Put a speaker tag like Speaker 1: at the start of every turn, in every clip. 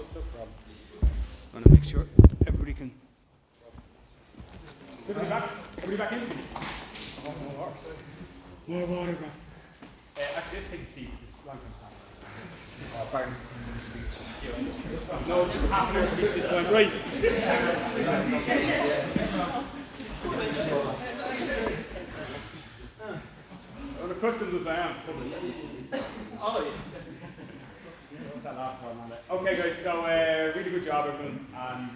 Speaker 1: What's the problem? I want to make sure everybody can. Everybody back? Everybody back in? Oh, more water. More water, bro. Actually, let's take a seat. This is a long time standing. Pardon. No, it's just half an hour speech this time. Right. Well, the customs as I am. Oh, yeah. Okay, guys, so really good job, everyone, and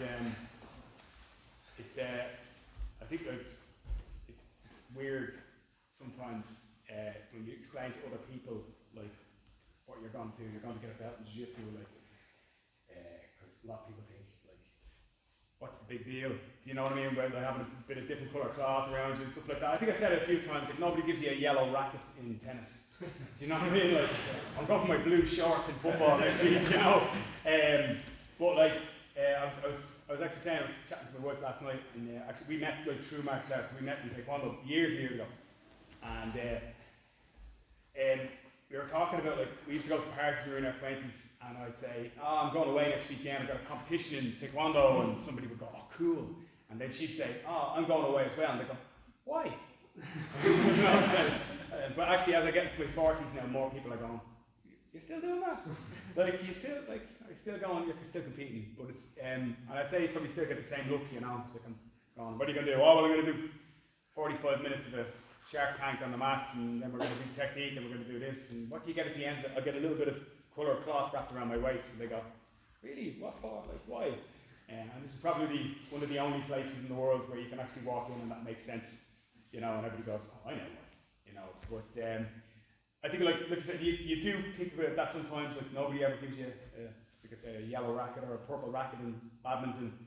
Speaker 1: it's I think like it's weird sometimes when you explain to other people like what you're going to do. You're going to get a belt in jiu-jitsu, like because a lot of people think like, what's the big deal? Do you know what I mean? About like, having a bit of different colour cloth around you and stuff like that. I think I said it a few times, but nobody gives you a yellow racket in tennis. Do you know what I mean? Like, I'm going for my blue shorts in football next week, you know. But like, I was actually saying, I was chatting to my wife last night, and actually we met like through martial arts. We met in Taekwondo years ago, and we were talking about like we used to go to parties when we were in our 20s, and I'd say, "Oh, I'm going away next weekend. I've got a competition in Taekwondo," and somebody would go, "Oh, cool," and then she'd say, "Oh, I'm going away as well," and they go, "Why?" You know, but actually, as I get into my 40s now, more people are going, "You're still doing that? Like, you're still going, you're still competing." But it's, and I'd say you probably still get the same look, you know. It's like I'm going, "What are you going to do?" "Oh, well, I'm going to do 45 minutes of a shark tank on the mats, and then we're going to do technique, and we're going to do this." And what do you get at the end? I get a little bit of colour cloth wrapped around my waist, and they go, "Really? What for? Like, why?" And this is probably one of the only places in the world where you can actually walk in and that makes sense, you know, and everybody goes, "Oh, I know why." You know, but I think like I said, you do think about that sometimes. Like nobody ever gives you, like I say, a yellow racket or a purple racket in badminton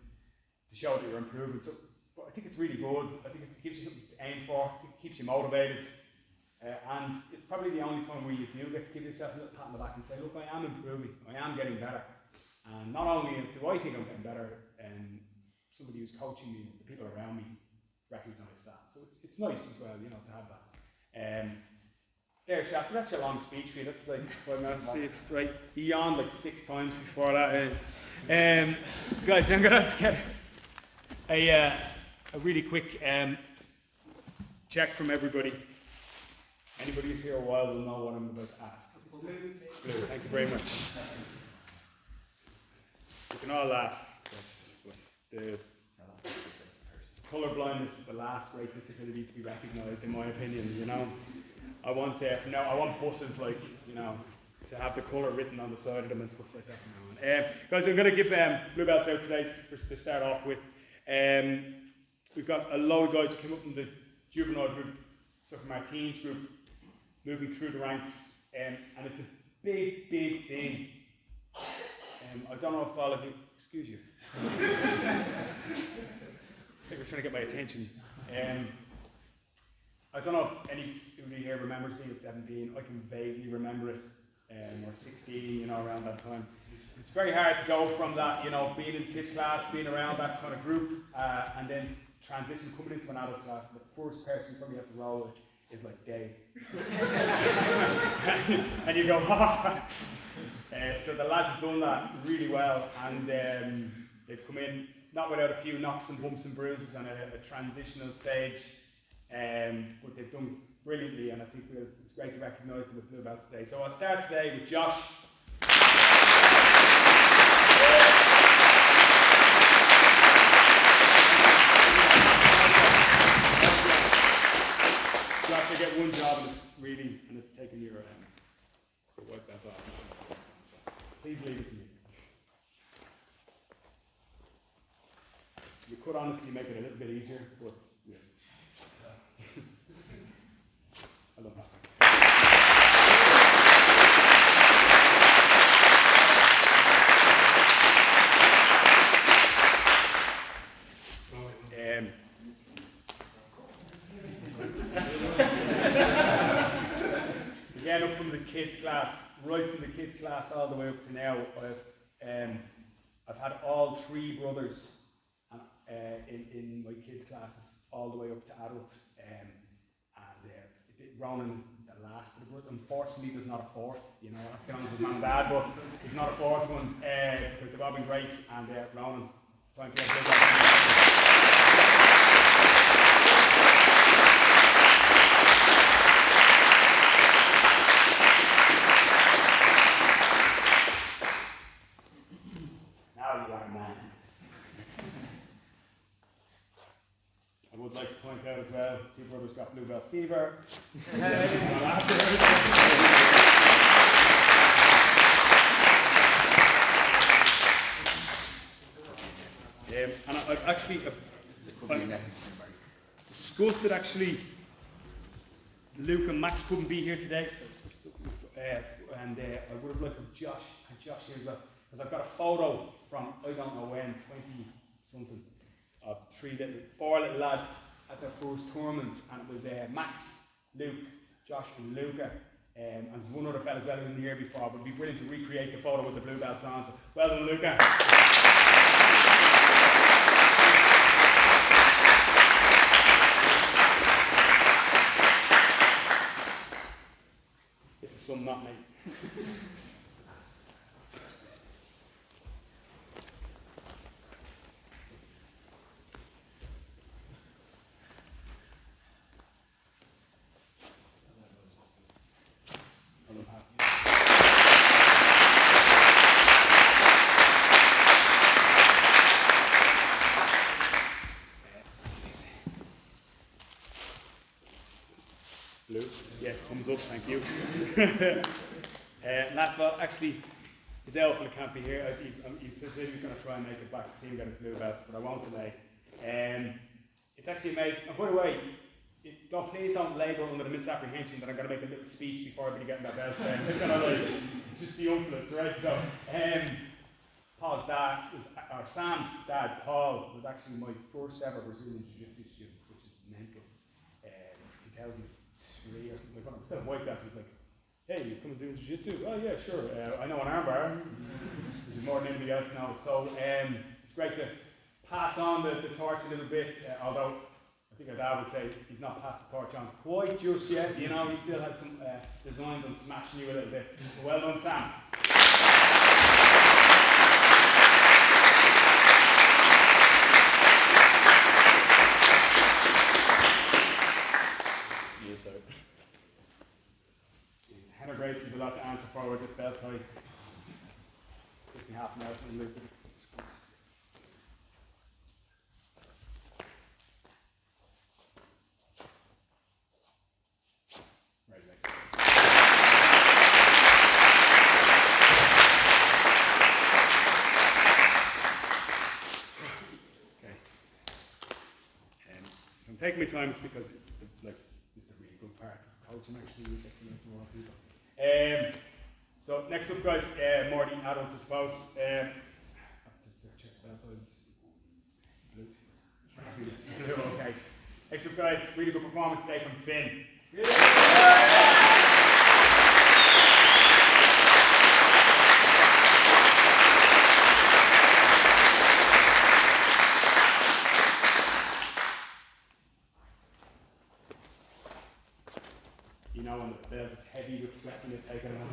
Speaker 1: to show that you're improving. So, but I think it's really good. I think it gives you something to aim for. It keeps you motivated, and it's probably the only time where you do get to give yourself a little pat on the back and say, "Look, I am improving. I am getting better." And not only do I think I'm getting better, somebody who's coaching me, the people around me, recognise that. So it's nice as well, you know, to have that. There, Shaq, that's your long speech for you. That's like, well, I'm see if, right, he yawned like 6 times before that. Guys, I'm going to get a really quick check from everybody. Anybody who's here a while will know what I'm about to ask. Blue, thank you very much. We can all laugh, but the colour blindness is the last great disability to be recognised, in my opinion, you know. I want I want buses like, you know, to have the colour written on the side of them and stuff like that from now on. Guys, I'm going to give blue belts out today to start off with. We've got a load of guys who came up in the juvenile group, so from our teens group, moving through the ranks, and it's a big, big thing. I don't know if all of you, excuse you. I think we're trying to get my attention. I don't know if anybody here remembers being at 17. I can vaguely remember it, or 16, you know, around that time. It's very hard to go from that, you know, being in kids class, being around that kind of group, and then transition, coming into an adult class. The first person you probably have to roll with is like Dave. And you go, ha! So the lads have done that really well, and they've come in, not without a few knocks and bumps and bruises on a transitional stage. But they've done brilliantly, and I think it's great to recognise them with blue belts today. So I'll start today with Josh. Josh, I get one job, and it's taking your white belt off. So please leave it to me. You could honestly make it a little bit easier, but yeah. I love that. Again, up from the kids' class, right from the kids' class all the way up to now, I've had all 3 brothers in my kids' classes all the way up to adults, and Ronan is the last of the group. Unfortunately, there's not a fourth. You know, I have to get on with mum and dad, but there's not a fourth one because they've all been great. And Ronan, it's time for you to now you are a man. I would like to point out as well, his two brothers got blue belt fever. And I've actually discussed it actually. Luke and Max couldn't be here today, and I would have liked to have Josh here as well, because I've got a photo from I don't know when, 20 something, of four little lads at their first tournament, and it was Max, Luke, Josh and Luca, and there's one other fella as well who wasn't here before, but it'd be brilliant to recreate the photo with the blue belts on, so well done Luca. This is some not me. Blue? Yes, thumbs up, thank you. Last of all, actually, his elephant can't be here. He said he was going to try and make it back to see him get his blue belts, but I won't delay. It's actually amazing. And by the way, please don't label under the misapprehension that I'm going to make a little speech before everybody getting that belt. It's just the influence, right? So, Paul's dad, or Sam's dad, Paul, was actually my first ever Brazilian Jiu-Jitsu student, which is mental. 2003 or something like that. Instead of white belt, he was like, hey, you come and do Jiu-Jitsu? Oh yeah, sure. I know an armbar, which is more than anybody else knows. So it's great to pass on the torch a little bit, although I think our dad would say he's not passed the torch on quite just yet. You know, he still has some designs on smashing you a little bit. So well done, Sam. Henry Grace has a lot to answer for with this belt tie. Gives me half an hour to loop it. If I'm taking my time, it's because it's a really good part of coaching. Actually, you get to know more people. So next up, guys, more the adults, I suppose. I have to check the belt size. It's blue. It's blue, okay. Next up, guys, really good performance today from Finn. You know when the belt is heavy with sweat and it's taken off.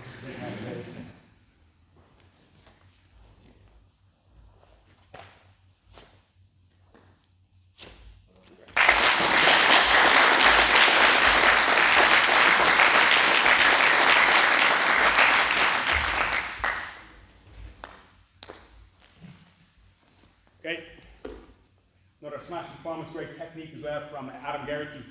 Speaker 1: Okay. Another smash performance, great technique as well from Adam Geraghty.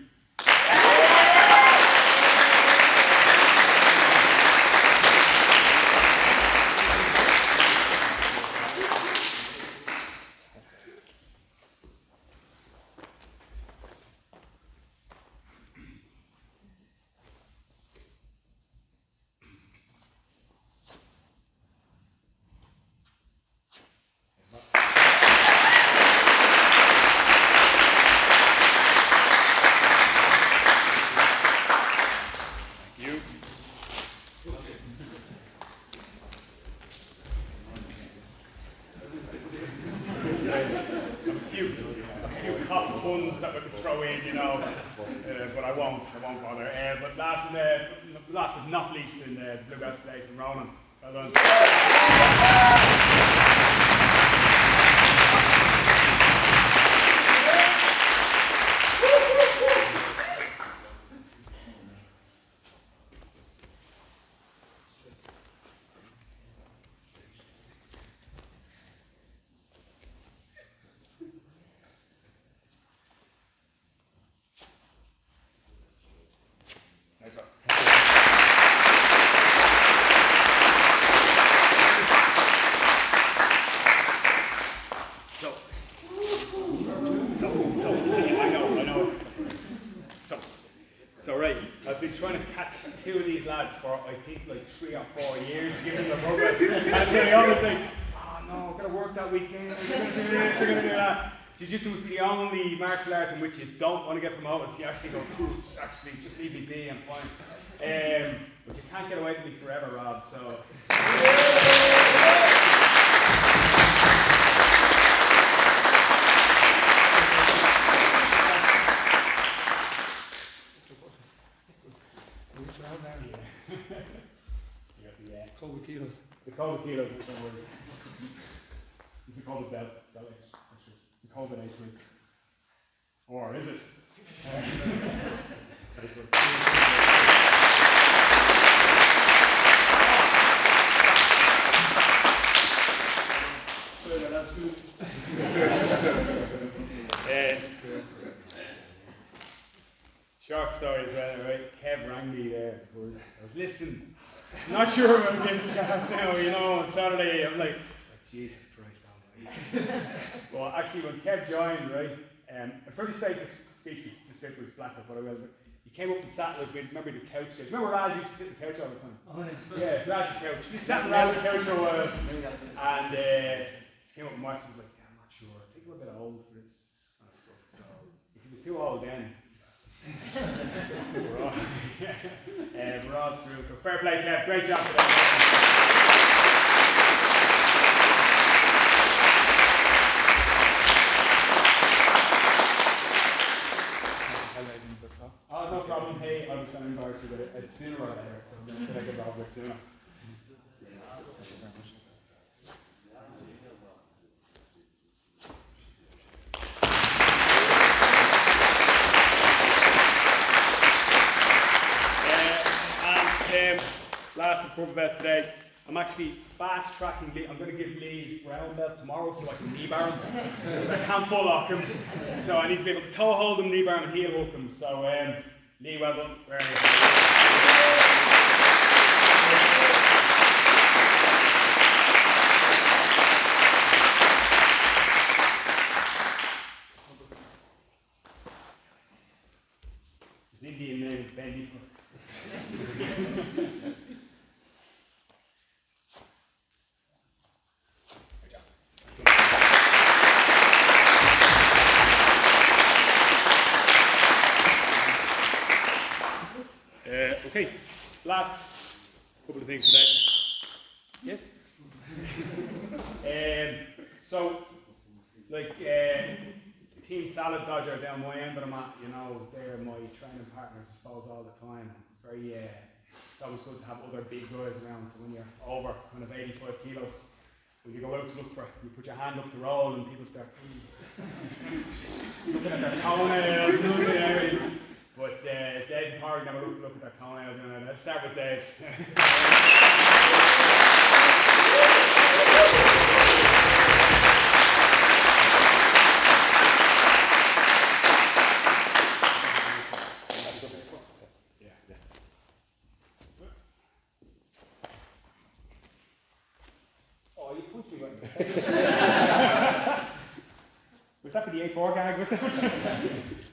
Speaker 1: Buns that we could throw in, you know, but I won't bother. But last last but not least in the blue belt today from Ronan. Well done. Nice one. So right, I've been trying to catch two of these lads for I think like 3 or 4 years, giving them a program. And so they always think, oh no, I'm gonna work that weekend, I'm gonna do this, I'm gonna do that. Jiu-Jitsu must be the only martial art in which you don't want to get promoted, so you actually go, actually, just leave me be, I'm fine. But you can't get away from me forever, Rob, so.
Speaker 2: COVID kilos.
Speaker 1: The COVID kilos, don't worry. It's a COVID belt, it's a COVID age group. Or is it?
Speaker 2: That's good.
Speaker 1: Short story as well, right? Kev rang me there. I was listening. I'm not sure about this now, you know, on Saturday I'm like Jesus Christ almighty. Well, actually when Kev joined, right, I probably say this speech was black up, but I will, but he came up and sat with me, remember the couch there? Remember Raz used to sit on the couch all the time? Oh, yeah, Raz's couch. He sat on Raz's couch for a while, and he came up and watched and was like, yeah, I'm not sure, I think I'm a bit old for this kind of stuff, so if he was too old then, we're all through. So fair play, Kev. Great job today. Oh, no problem. Hey, I was going to embarrass you with it sooner or later, so I'm going to say I get involved with it sooner. Last and purple best today. I'm actually fast tracking Lee. I'm going to give Lee his brown belt tomorrow so I can knee bar him. Because I can't full lock him. So I need to be able to toe hold him, knee bar him, and heel hook him. So Lee, well done. Where are you? His Indian name is Benny. Okay, last couple of things today. Yes? So, like, Team Salad Dodger down my end of the mat, you know, they're my training partners, I suppose, all the time. It's very, it's always good to have other big guys around, so when you're over kind of 85 kilos, when you go out to look for, you put your hand up to roll and people start looking at their toenails, looking at everything. But Dave and Corey never look at their toenails. Let's start with Dave. Oh, you punched me right in the face. Was that for the A4 gag? Was that?